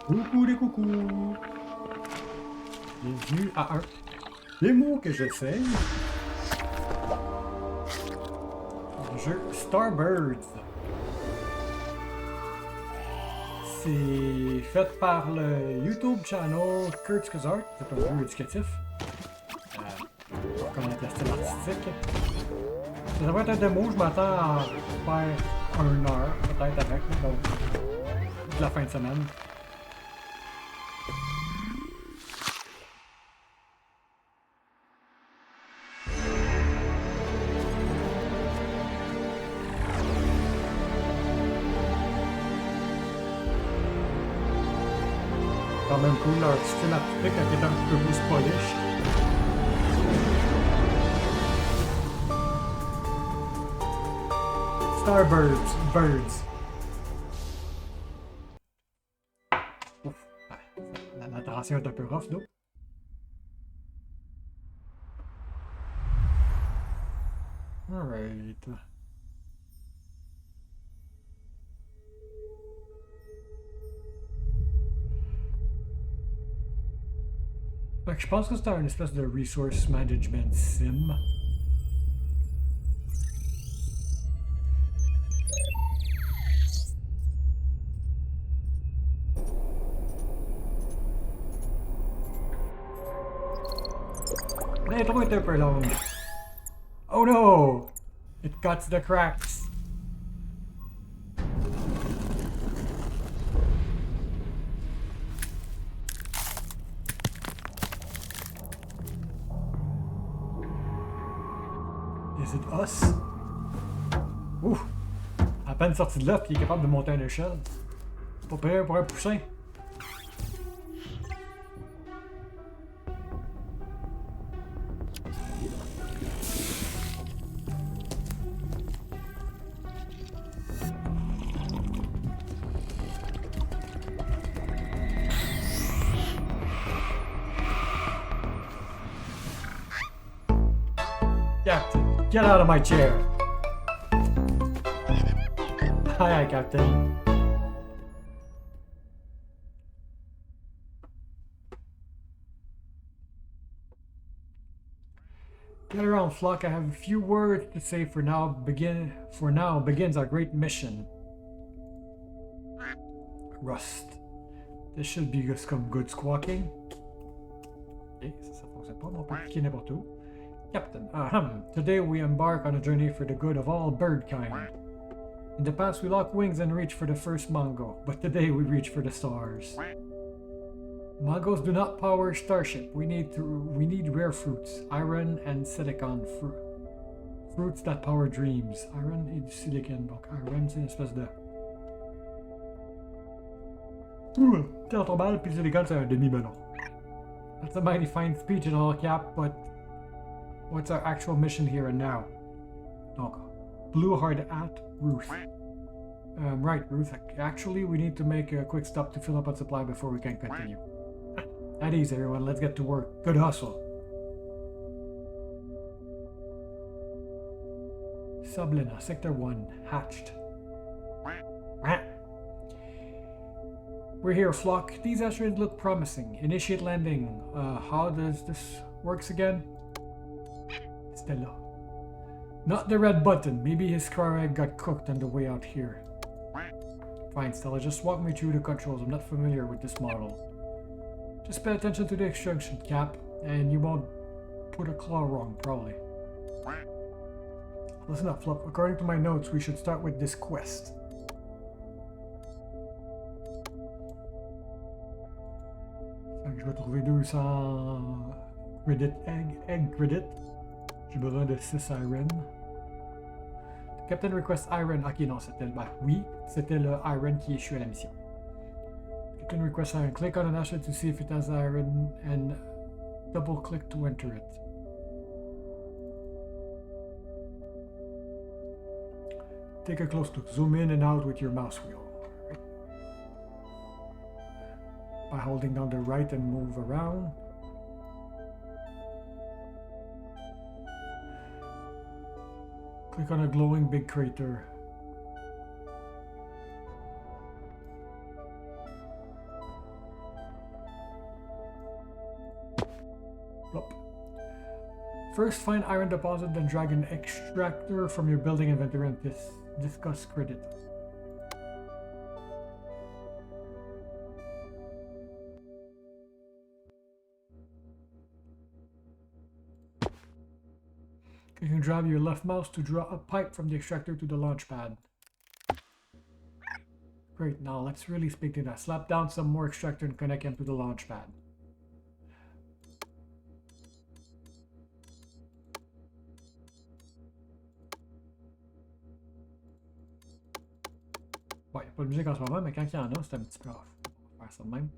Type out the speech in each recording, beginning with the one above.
Coucou les coucous! Bienvenue à un démo que j'essaye du jeu Starbirds. C'est fait par le YouTube channel Kurtz's Art, c'est un jeu éducatif. Pour connaître le style artistique. Ça va être un démo, je m'attends à faire 1 heure, peut-être avec, donc toute la fin de semaine. Quand même cool, leur style artistique qui est un petit peu plus polish. Starbirds, birds. Ouf, la narration est un peu rough, d'eau. Alright. Fait que je pense que c'est un espèce de resource management sim. L'intro est un peu longue. Oh no! It cuts the cracks. Is it us? Ouf! À peine sorti de là, puis il est capable de monter à une échelle. Pas pire pour un poussin. Captain, get out of my chair! Aye, aye, Captain. Get around, flock. I have a few words to say for now. Begins our great mission. Rust. This should be some good squawking. Ok, ça fonctionne pas, mais on peut cliquer n'importe où. Captain, today we embark on a journey for the good of all bird kind. In the past we locked wings and reached for the first mango, but today we reach for the stars. Mangos do not power starship. We need rare fruits, iron and silicon fruits that power dreams. Iron et du silicon. Donc iron c'est une espèce de théâtre balle, puis le silicon c'est un demi-melon. That's a mighty fine speech in all cap, but what's our actual mission here and now? Donc, blue hard at Ruth. Right, Ruth. Actually, we need to make a quick stop to fill up on supply before we can continue. At ease, everyone. Let's get to work. Good hustle. Sublina, Sector 1, hatched. We're here, flock. These asteroids look promising. Initiate landing. How does this works again? Stella. Not the red button. Maybe his car egg got cooked on the way out here. Fine, Stella. Just walk me through the controls. I'm not familiar with this model. Just pay attention to the instruction, Cap, and you won't put a claw wrong, probably. Listen up, Fluff. According to my notes, we should start with this quest. Je vais trouver 200 credit egg credit. J'ai besoin de 6 iron. Captain request iron. Ok, non, c'était le. Bah, oui, c'était le iron qui échoue à la mission. Captain request iron. Click on an asset to see if it has iron and double click to enter it. Take a close look. Zoom in and out with your mouse wheel. Right. By holding down the right and move around. Click on a glowing big crater. Plop. First, find iron deposit, then drag an extractor from your building inventory and discuss credit. You can grab your left mouse to draw a pipe from the extractor to the launch pad. Great, now let's really speak to that. Slap down some more extractor and connect them to the launch pad. Bon, il n'y a pas de musique en ce moment, mais quand il y en a, c'est un petit peu off. On va faire ça de même.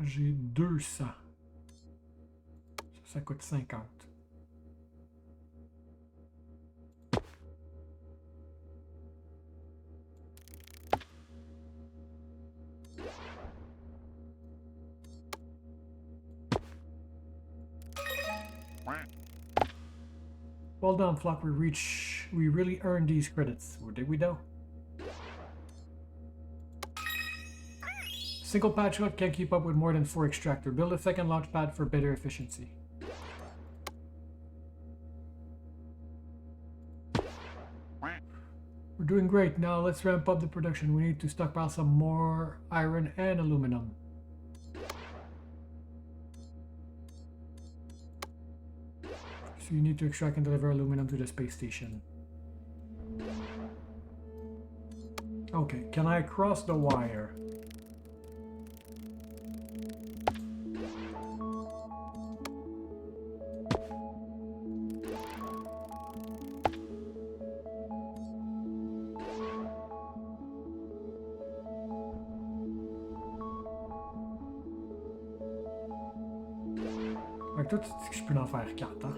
J'ai 200. Ça coûte 50. Well done, Flock. We really earned these credits. Or did we though? Single pad shot can't keep up with more than 4 extractor. Build a second launch pad for better efficiency. We're doing great. Now let's ramp up the production. We need to stockpile some more iron and aluminum. So you need to extract and deliver aluminum to the space station. Okay, can I cross the wire? Avec tout, je peux en faire 4, hein?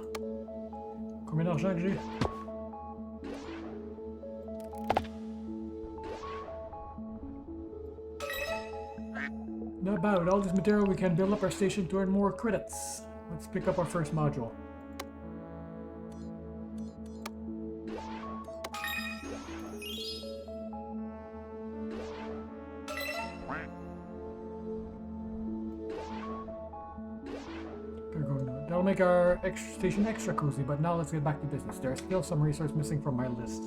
Combien d'argent que j'ai? Not bad. With all this material, we can build up our station to earn more credits. Let's pick up our first module. That'll make our station extra cozy, but now let's get back to business. There are still some resources missing from my list.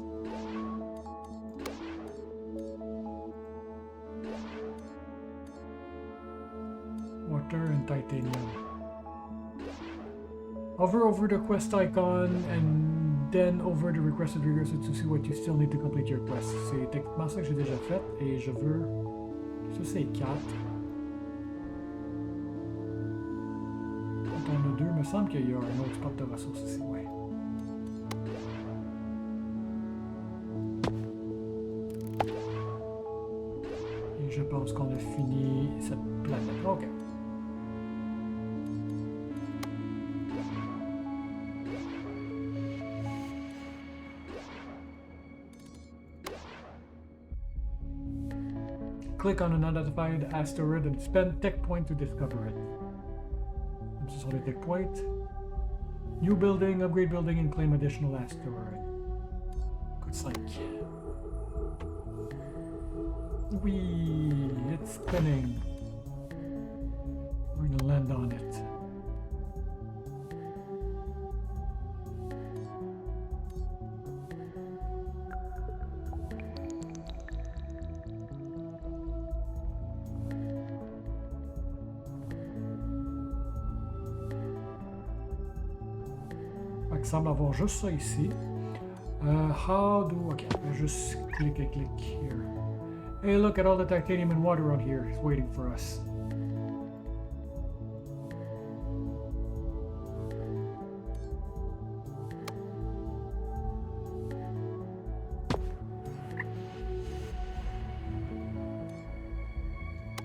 Water and titanium. Hover over the quest icon and then over the requested resources to see what you still need to complete your quest. C'est techniquement ça que j'ai déjà fait et je veux... Ça c'est 4. Quand on a 2, il me semble qu'il y a un autre spot de ressources ici, ouais. Et je pense qu'on a fini cette planète. Ok. Click on an unidentified asteroid and spend tech point to discover it. This is only tech point. New building, upgrade building, and claim additional asteroid. Good sight. Whee! It's spinning. We're gonna land on it. Il semble avoir juste ça ici. How do... Okay, I just click here. Hey, look at all the titanium and water out here. It's waiting for us.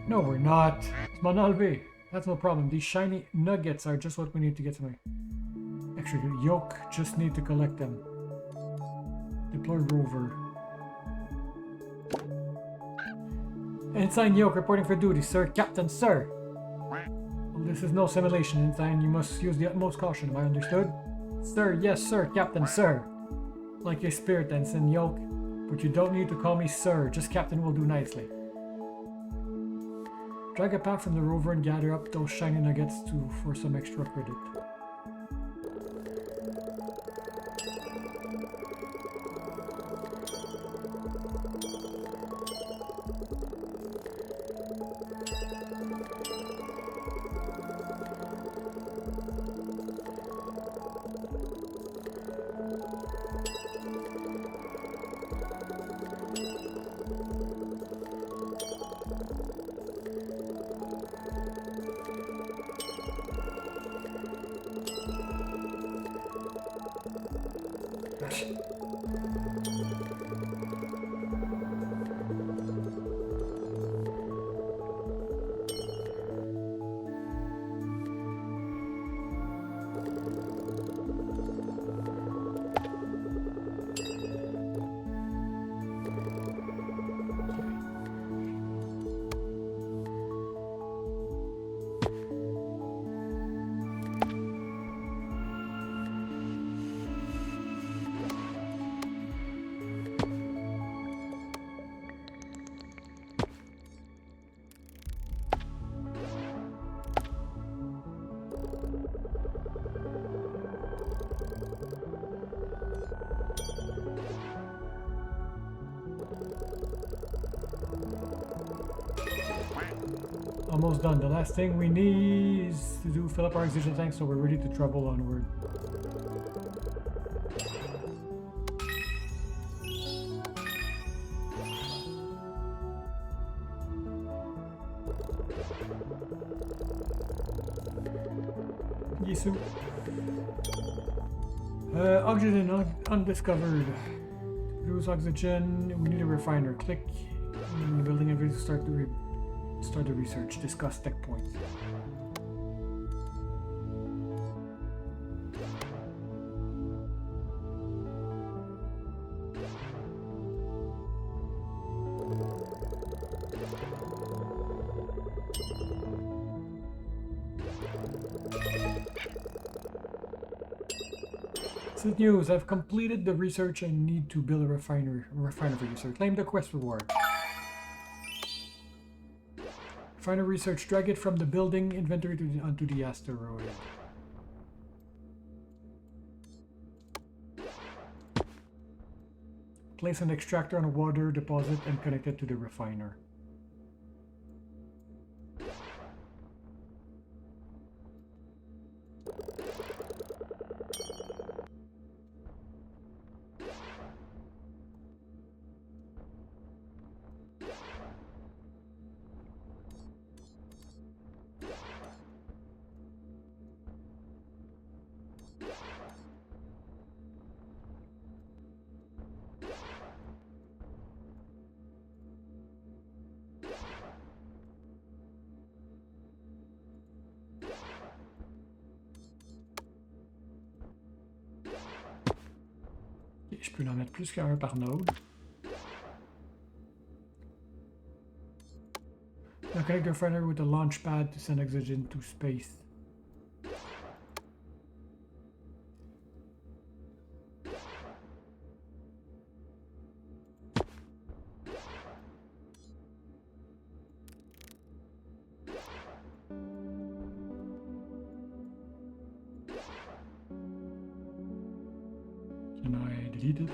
No, we're not. It's Monalve. That's no problem. These shiny nuggets are just what we need to get to my... Actually, yoke, just need to collect them. Deploy rover. Ensign Yoke reporting for duty, sir. Captain, sir. Well, this is no simulation, Ensign. You must use the utmost caution. Am I understood? Sir, yes, sir. Captain, sir. Like your spirit, Ensign Yoke. But you don't need to call me sir. Just Captain will do nicely. Drag a pack from the rover and gather up those shiny nuggets for some extra credit. Almost done. The last thing we need is to fill up our oxygen tank so we're ready to travel onward. Yisu. Oxygen undiscovered. To produce oxygen, we need a refiner. Click in the building and start the research. Discuss tech points. Good news, I've completed the research and need to build a refiner for you, sir. Claim the quest reward. Refiner research, drag it from the building inventory onto the asteroid. Place an extractor on a water deposit and connect it to the refiner. Je peux en mettre plus qu'un par node. Now connect the refiner with a launch pad to send oxygen to space. Can I delete it?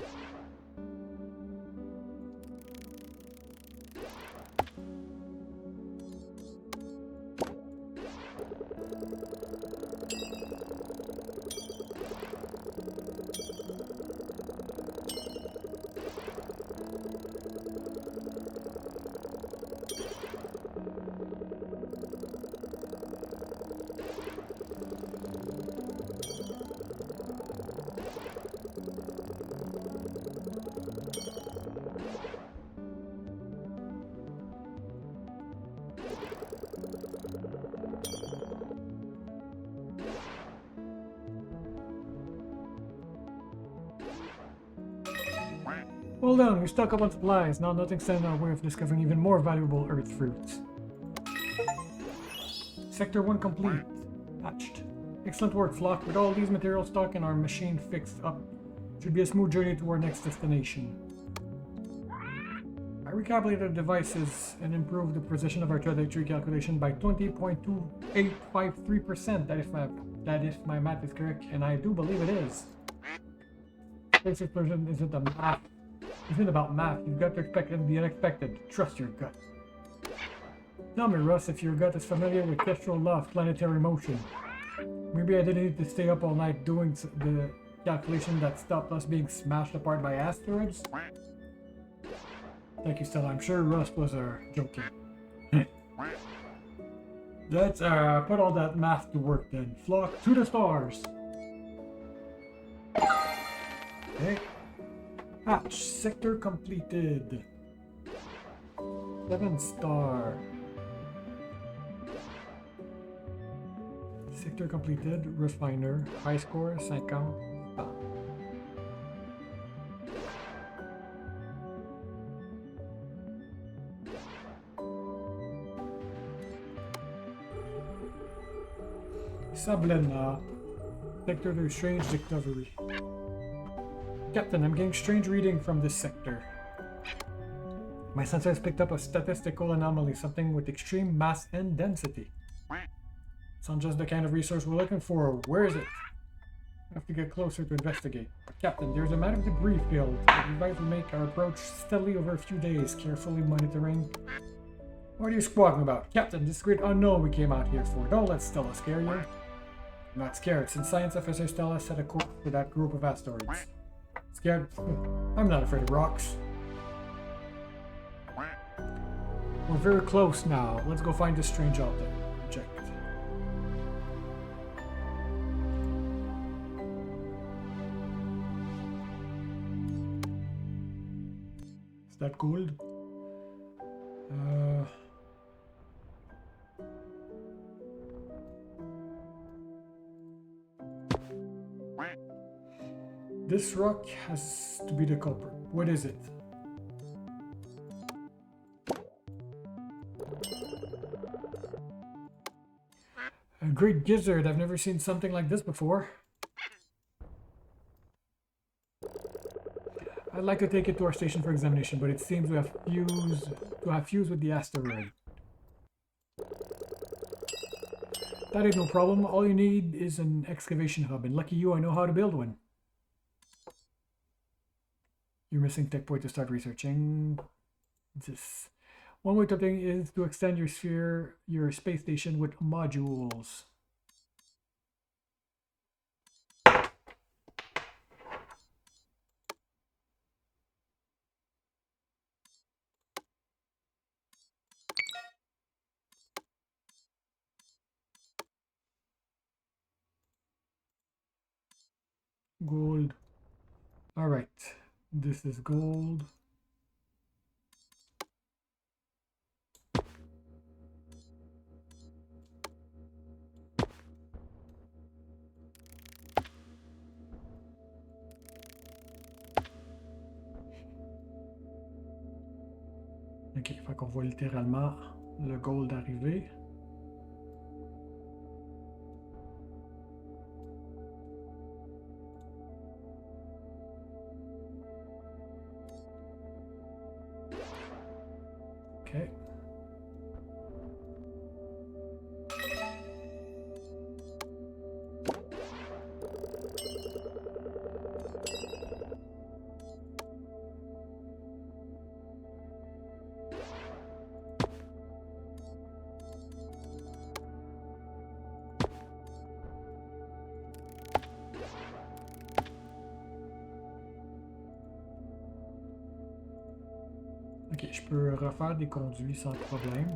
Well done, we stock up on supplies. Now nothing stands in our way of discovering even more valuable Earth fruits. Sector 1 complete. Patched. Excellent work, Flock. With all these materials stocked and our machine fixed up, should be a smooth journey to our next destination. I I recalibrated devices and improved the precision of our trajectory calculation by 20.2853%. That if my math is correct, and I do believe it is. Space explosion isn't about math. You've got to expect the unexpected. Trust your gut. Tell me, Russ, if your gut is familiar with Kestrel law of planetary motion. Maybe I didn't need to stay up all night doing the calculation that stopped us being smashed apart by asteroids. Thank you, Stella. I'm sure Russ was joking. Let's put all that math to work then. Flock to the stars. Okay. Hatch. Sector completed. 7-star. Sector completed. Refiner. High score. 50. Sablena. Sector to strange discovery. Captain, I'm getting strange reading from this sector. My sensors picked up a statistical anomaly, something with extreme mass and density. Sounds just the kind of resource we're looking for. Where is it? I have to get closer to investigate. Captain, there's a matter of debris field. I advise we make our approach steadily over a few days, carefully monitoring. What are you squawking about? Captain, this great unknown we came out here for. Don't let Stella scare you. I'm not scared, since Science Officer Stella set a course for that group of asteroids. Scared? I'm not afraid of rocks. We're very close now. Let's go find this strange object. Is that gold? This rock has to be the culprit. What is it? A great gizzard. I've never seen something like this before. I'd like to take it to our station for examination, but it seems we have fused with the asteroid. That ain't no problem. All you need is an excavation hub, and lucky you, I know how to build one. You're missing tech point to start researching. This one way to obtain is to extend your space station with modules. Gold. All right. This is gold. Ok, fait qu'on voit littéralement le gold arriver. Okay. Ok, je peux refaire des conduits sans problème.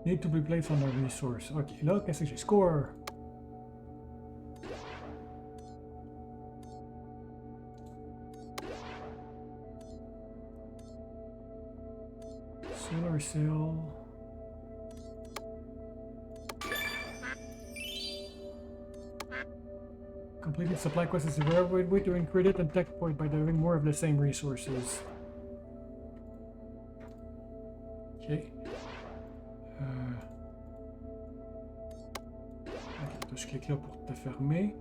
Need to be placed on a resource. Ok, là, qu'est-ce que j'ai? Score! Solar cell. Completed supply quest is a rare way to earn credit and tech point by doing more of the same resources. Ok. Ok, je clique là pour te fermer.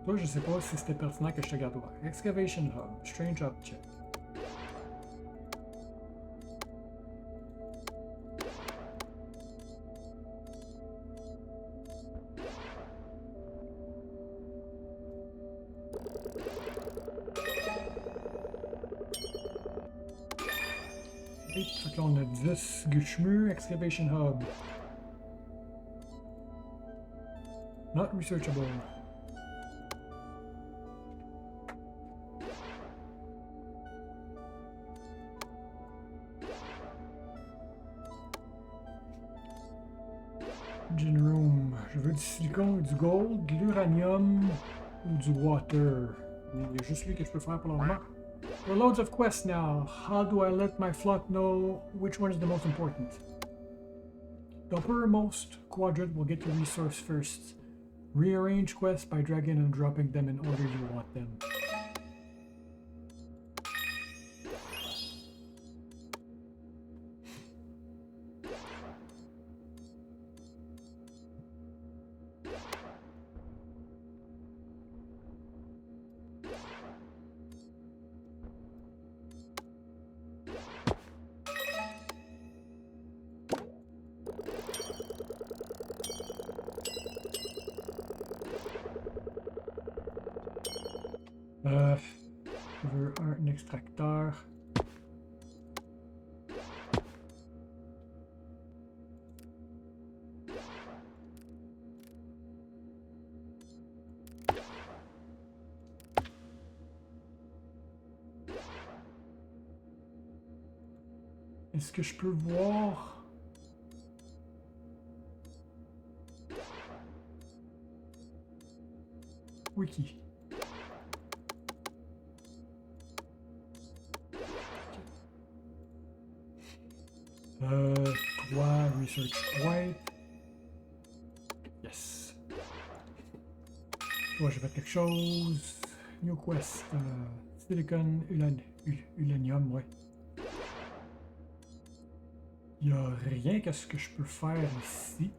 Toi, je sais pas si c'était pertinent que je te garde ouvert. Excavation Hub, Strange Object. Fait que là, on a 10 Gushmu, Excavation Hub. Not researchable. Engine Room. Je veux du silicon, du gold, de l'uranium ou du water. Il y a juste lui que je peux faire pour le moment. There are loads of quests now. How do I let my flock know which one is the most important? The uppermost quadrant will get your resource first. Rearrange quests by dragging and dropping them in order you want them. Je veux un extracteur. Est-ce que je peux voir? Wiki. Toi, research point. Yes. Toi, j'ai fait quelque chose. New quest. Silicon, uranium, ouais. Il n'y a rien qu'à ce que je peux faire ici.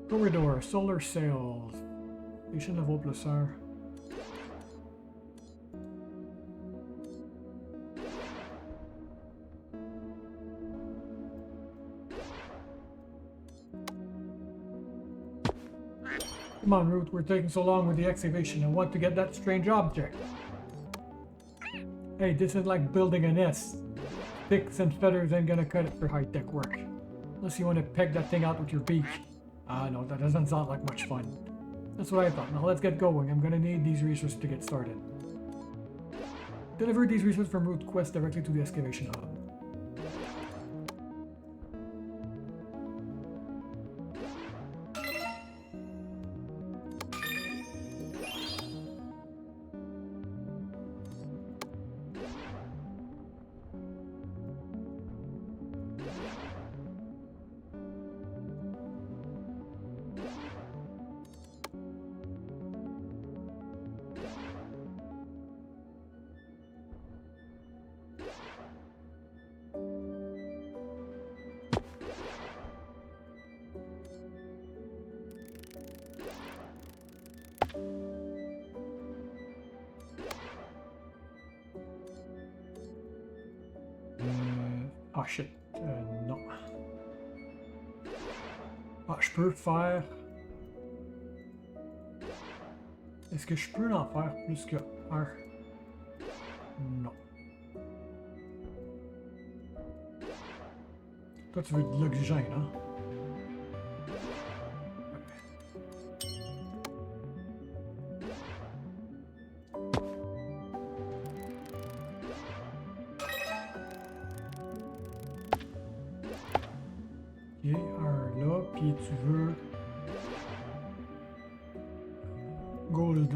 Corridor, solar cells. Station level plus 1. Come on, Root, we're taking so long with the excavation. I want to get that strange object. Hey, this is like building a nest. Sticks and feathers ain't gonna cut it for high-tech work. Unless you want to peg that thing out with your beak. Ah, no, that doesn't sound like much fun. That's what I thought. Now let's get going. I'm gonna need these resources to get started. Deliver these resources from Root Quest directly to the excavation hub. Ah shit, non. Ah, je peux faire... Est-ce que je peux en faire plus que un? Non. Toi, tu veux de l'oxygène, hein? Ok, un là, puis tu veux... Gold.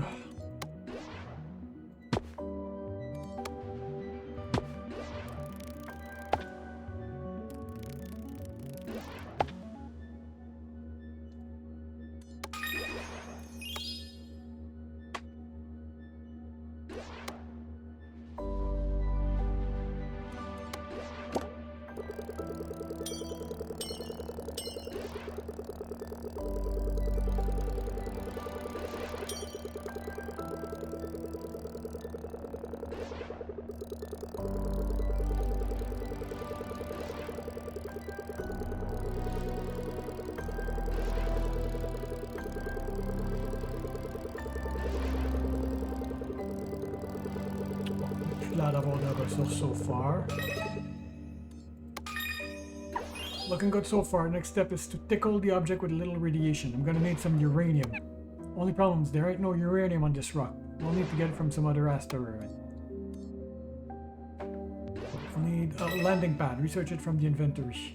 plat d'avoir de ressources so far. Looking good so far. Next step is to tickle the object with a little radiation. I'm gonna need some uranium. Only problem is there ain't no uranium on this rock. We'll need to get it from some other asteroid. We'll need a landing pad. Research it from the inventory.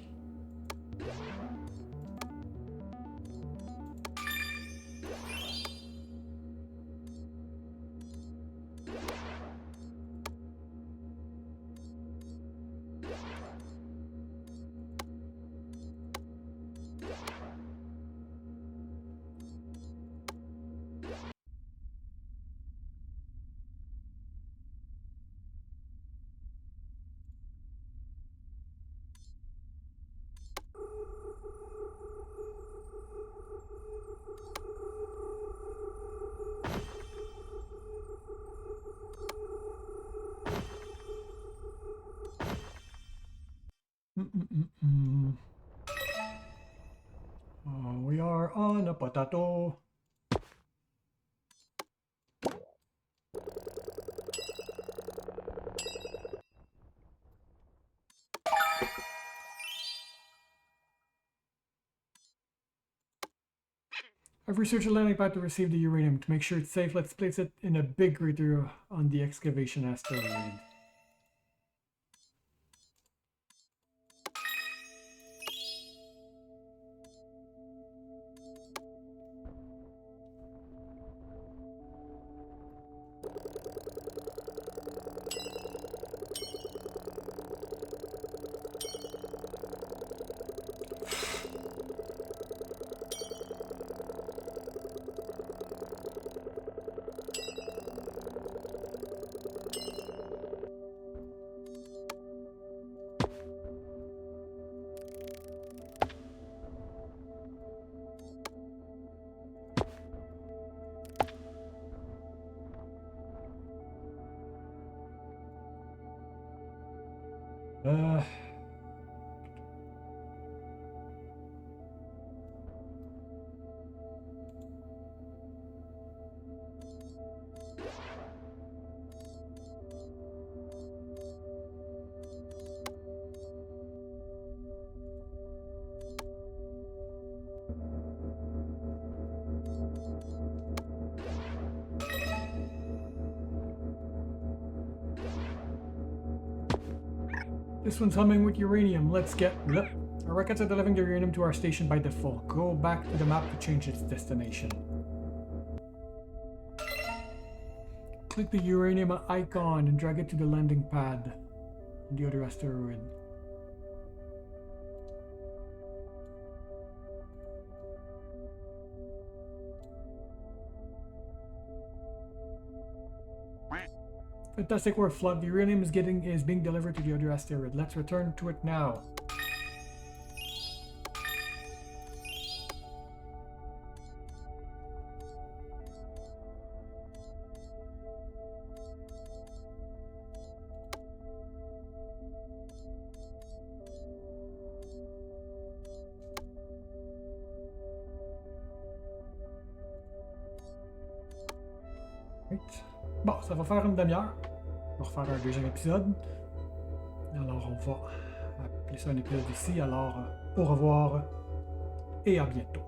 We are on a potato. I've researched a landing pad to receive the uranium. To make sure it's safe, let's place it in a big crater on the excavation asteroid. This one's humming with uranium. Let's get... Our rockets are delivering the uranium to our station by default. Go back to the map to change its destination. Click the uranium icon and drag it to the landing pad on the other asteroid. Fantastic work, Flood. The uranium is being delivered to the other asteroid. Let's return to it now. Bon, ça va faire une demi-heure. On va refaire un deuxième épisode. Alors, on va appeler ça un épisode ici. Alors, au revoir et à bientôt.